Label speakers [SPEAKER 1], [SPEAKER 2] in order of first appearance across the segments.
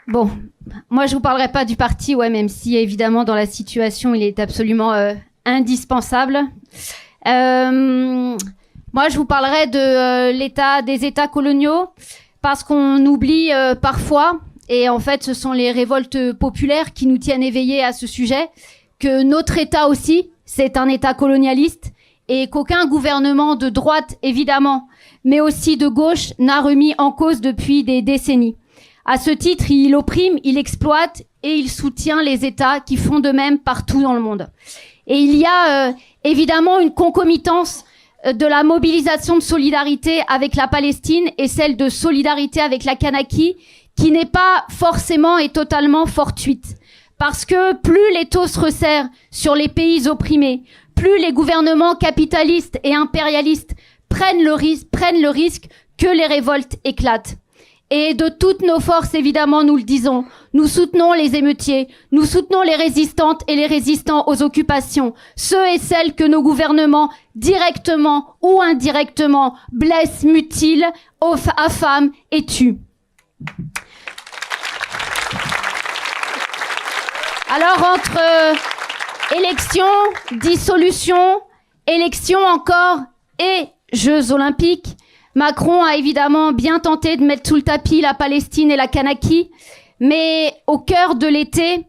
[SPEAKER 1] Bon, moi je vous parlerai pas du parti, ouais, même si évidemment dans la situation il est absolument indispensable. Moi je vous parlerai de des États coloniaux, parce qu'on oublie parfois, et en fait ce sont les révoltes populaires qui nous tiennent éveillés à ce sujet, que notre État aussi, c'est un État colonialiste, et qu'aucun gouvernement de droite évidemment, mais aussi de gauche, n'a remis en cause depuis des décennies. À ce titre, il opprime, il exploite et il soutient les États qui font de même partout dans le monde. Et il y a évidemment une concomitance de la mobilisation de solidarité avec la Palestine et celle de solidarité avec la Kanaki, qui n'est pas forcément et totalement fortuite. Parce que plus les taux se resserrent sur les pays opprimés, plus les gouvernements capitalistes et impérialistes prennent le risque que les révoltes éclatent. Et de toutes nos forces, évidemment, nous le disons, nous soutenons les émeutiers, nous soutenons les résistantes et les résistants aux occupations, ceux et celles que nos gouvernements, directement ou indirectement, blessent, mutilent, affament et tuent. Alors, entre élections, dissolution, élections encore et Jeux olympiques, Macron a évidemment bien tenté de mettre sous le tapis la Palestine et la Kanaki, mais au cœur de l'été,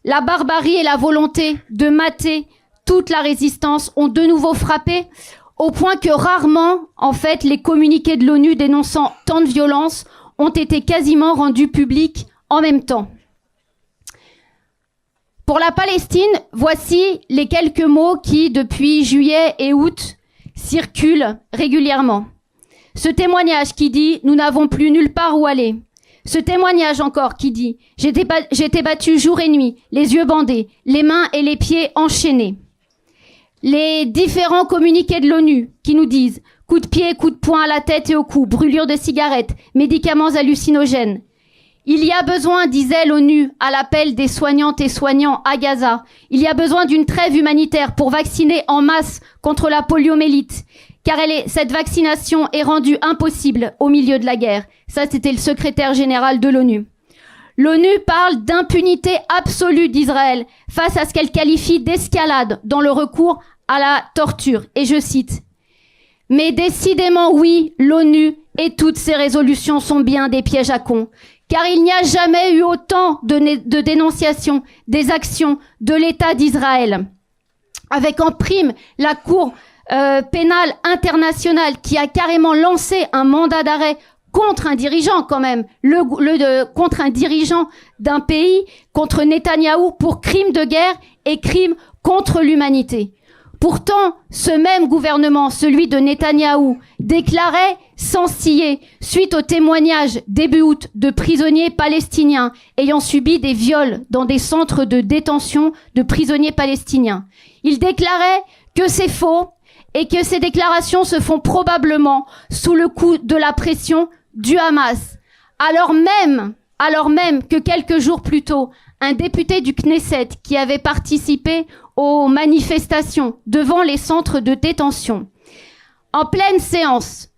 [SPEAKER 1] la barbarie et la volonté de mater toute la résistance ont de nouveau frappé, au point que rarement, en fait, les communiqués de l'ONU dénonçant tant de violence ont été quasiment rendus publics en même temps. Pour la Palestine, voici les quelques mots qui, depuis juillet et août, circulent régulièrement. Ce témoignage qui dit « Nous n'avons plus nulle part où aller ». Ce témoignage encore qui dit « J'étais battu jour et nuit, les yeux bandés, les mains et les pieds enchaînés ». Les différents communiqués de l'ONU qui nous disent « Coups de pied, coups de poing à la tête et au cou, brûlure de cigarettes, médicaments hallucinogènes ». Il y a besoin, disait l'ONU, à l'appel des soignantes et soignants à Gaza, il y a besoin d'une trêve humanitaire pour vacciner en masse contre la poliomyélite, car cette vaccination est rendue impossible au milieu de la guerre. Ça, c'était le secrétaire général de l'ONU. L'ONU parle d'impunité absolue d'Israël face à ce qu'elle qualifie d'escalade dans le recours à la torture. Et je cite, « Mais décidément, oui, l'ONU et toutes ses résolutions sont bien des pièges à cons. Car il n'y a jamais eu autant de dénonciations des actions de l'État d'Israël. Avec en prime la Cour pénale internationale qui a carrément lancé un mandat d'arrêt contre un dirigeant quand même, contre un dirigeant d'un pays, contre Netanyahou pour crimes de guerre et crimes contre l'humanité. Pourtant, ce même gouvernement, celui de Netanyahou, déclarait sans ciller, suite au témoignage début août de prisonniers palestiniens ayant subi des viols dans des centres de détention de prisonniers palestiniens. Il déclarait que c'est faux et que ces déclarations se font probablement sous le coup de la pression du Hamas. Alors même que quelques jours plus tôt, un député du Knesset qui avait participé aux manifestations devant les centres de détention, en pleine séance,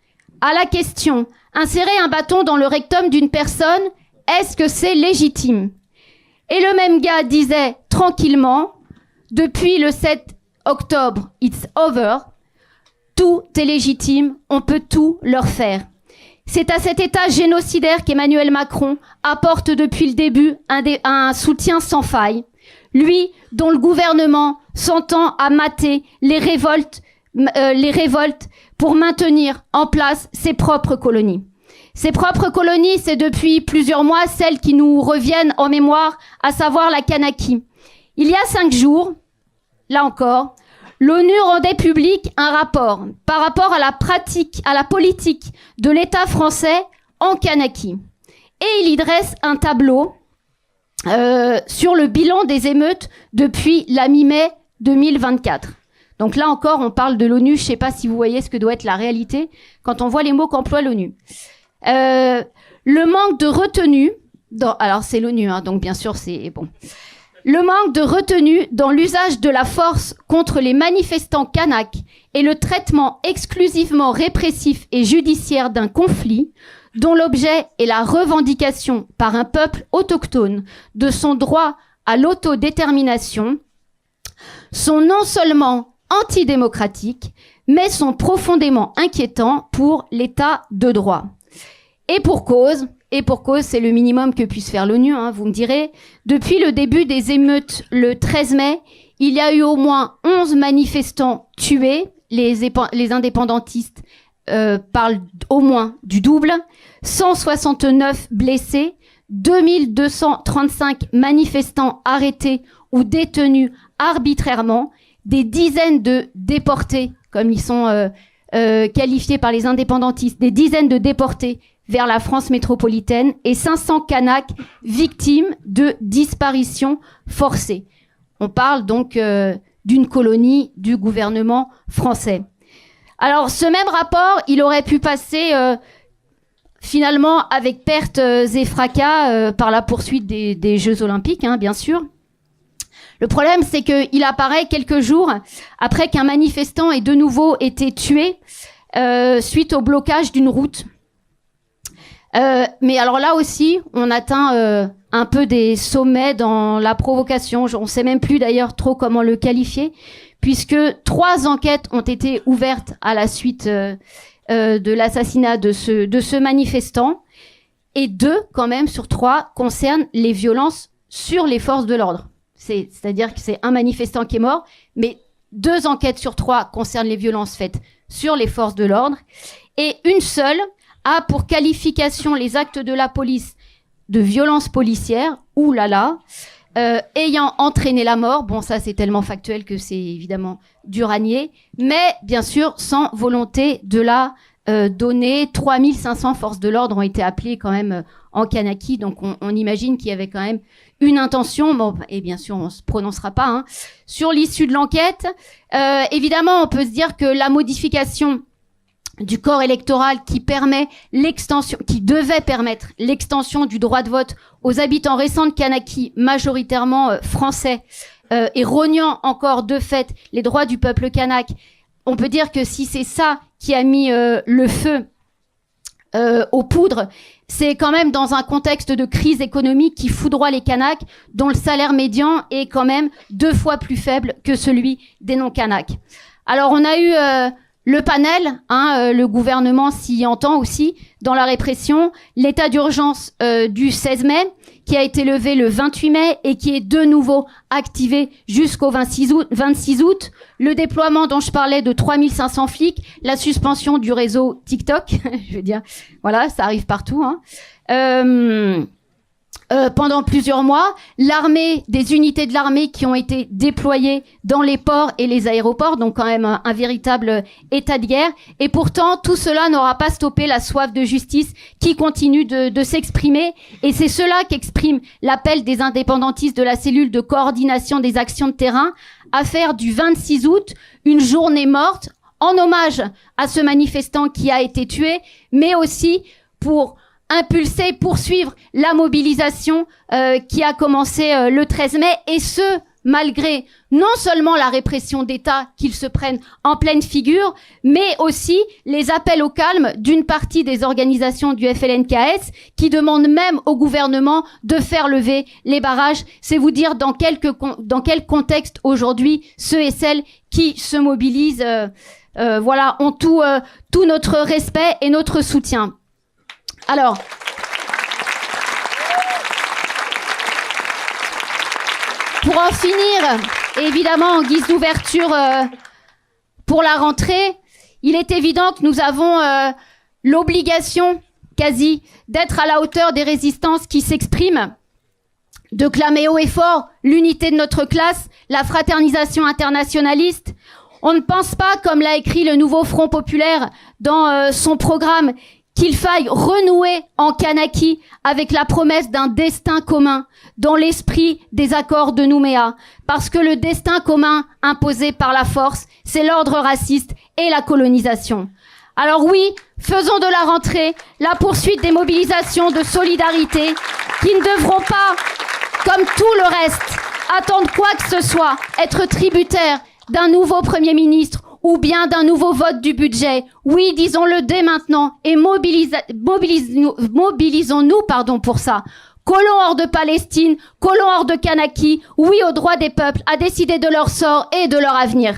[SPEAKER 1] à la question « Insérer un bâton dans le rectum d'une personne, est-ce que c'est légitime ?» Et le même gars disait tranquillement « Depuis le 7 octobre, it's over. Tout est légitime, on peut tout leur faire. » C'est à cet État génocidaire qu'Emmanuel Macron apporte depuis le début un soutien sans faille. Lui, dont le gouvernement s'entend à mater les révoltes pour maintenir en place ses propres colonies. Ses propres colonies, c'est depuis plusieurs mois celles qui nous reviennent en mémoire, à savoir la Kanaki. Il y a 5 jours, là encore, l'ONU rendait public un rapport par rapport à la politique de l'État français en Kanaki. Et il y dresse un tableau sur le bilan des émeutes depuis la mi-mai 2024. Donc là encore, on parle de l'ONU. Je ne sais pas si vous voyez ce que doit être la réalité quand on voit les mots qu'emploie l'ONU. Le manque de retenue, alors c'est l'ONU, hein, donc bien sûr c'est bon. Le manque de retenue dans l'usage de la force contre les manifestants kanaks et le traitement exclusivement répressif et judiciaire d'un conflit dont l'objet est la revendication par un peuple autochtone de son droit à l'autodétermination, sont non seulement antidémocratiques, mais sont profondément inquiétants pour l'état de droit. Et pour cause, c'est le minimum que puisse faire l'ONU, hein, vous me direz. Depuis le début des émeutes le 13 mai, il y a eu au moins 11 manifestants tués. Les indépendantistes parlent au moins du double. 169 blessés, 2235 manifestants arrêtés ou détenus arbitrairement, des dizaines de déportés, comme ils sont qualifiés par les indépendantistes, des dizaines de déportés vers la France métropolitaine et 500 Kanaks victimes de disparitions forcées. On parle donc d'une colonie du gouvernement français. Alors, ce même rapport, il aurait pu passer finalement avec pertes et fracas par la poursuite des Jeux Olympiques, hein, bien sûr. Le problème, c'est qu'il apparaît quelques jours après qu'un manifestant ait de nouveau été tué suite au blocage d'une route. Mais alors là aussi, on atteint un peu des sommets dans la provocation. On ne sait même plus d'ailleurs trop comment le qualifier, puisque 3 enquêtes ont été ouvertes à la suite de l'assassinat de ce manifestant, et 2 quand même sur 3 concernent les violences sur les forces de l'ordre. C'est-à-dire que c'est un manifestant qui est mort, mais 2 enquêtes sur 3 concernent les violences faites sur les forces de l'ordre, et une seule a pour qualification les actes de la police de violence policière, ayant entraîné la mort. Bon, ça c'est tellement factuel que c'est évidemment dur à nier, mais bien sûr sans volonté de la donner. 3500 forces de l'ordre ont été appelées quand même en Kanaki, donc on imagine qu'il y avait quand même une intention. Bon, et bien sûr on se prononcera pas hein, sur l'issue de l'enquête. Évidemment, on peut se dire que la modification du corps électoral qui devait permettre l'extension du droit de vote aux habitants récents de Kanaki, majoritairement français, et rognant encore de fait les droits du peuple kanak. On peut dire que si c'est ça qui a mis le feu aux poudres, c'est quand même dans un contexte de crise économique qui foudroie les Kanaks, dont le salaire médian est quand même 2 fois plus faible que celui des non-Kanaks. Alors on a eu le panel, hein, le gouvernement s'y entend aussi dans la répression, l'état d'urgence du 16 mai, qui a été levé le 28 mai et qui est de nouveau activé jusqu'au 26 août, le déploiement dont je parlais de 3500 flics, la suspension du réseau TikTok, je veux dire, voilà, ça arrive partout, hein. Pendant plusieurs mois, des unités de l'armée qui ont été déployées dans les ports et les aéroports, donc quand même un véritable état de guerre. Et pourtant, tout cela n'aura pas stoppé la soif de justice qui continue de s'exprimer. Et c'est cela qu'exprime l'appel des indépendantistes de la cellule de coordination des actions de terrain à faire du 26 août une journée morte en hommage à ce manifestant qui a été tué, mais aussi pour impulser, poursuivre la mobilisation qui a commencé le 13 mai, et ce, malgré non seulement la répression d'État qu'ils se prennent en pleine figure, mais aussi les appels au calme d'une partie des organisations du FLNKS qui demandent même au gouvernement de faire lever les barrages. C'est vous dire dans quel contexte aujourd'hui ceux et celles qui se mobilisent ont tout notre respect et notre soutien. Alors, pour en finir, évidemment en guise d'ouverture pour la rentrée, il est évident que nous avons l'obligation quasi d'être à la hauteur des résistances qui s'expriment, de clamer haut et fort l'unité de notre classe, la fraternisation internationaliste. On ne pense pas, comme l'a écrit le nouveau Front populaire dans son programme, qu'il faille renouer en Kanaki avec la promesse d'un destin commun dans l'esprit des accords de Nouméa. Parce que le destin commun imposé par la force, c'est l'ordre raciste et la colonisation. Alors oui, faisons de la rentrée la poursuite des mobilisations de solidarité qui ne devront pas, comme tout le reste, attendre quoi que ce soit, être tributaires d'un nouveau Premier ministre ou bien d'un nouveau vote du budget. Oui, disons-le dès maintenant et mobilisons-nous pour ça. Colons hors de Palestine, colons hors de Kanaki, oui au droit des peuples à décider de leur sort et de leur avenir.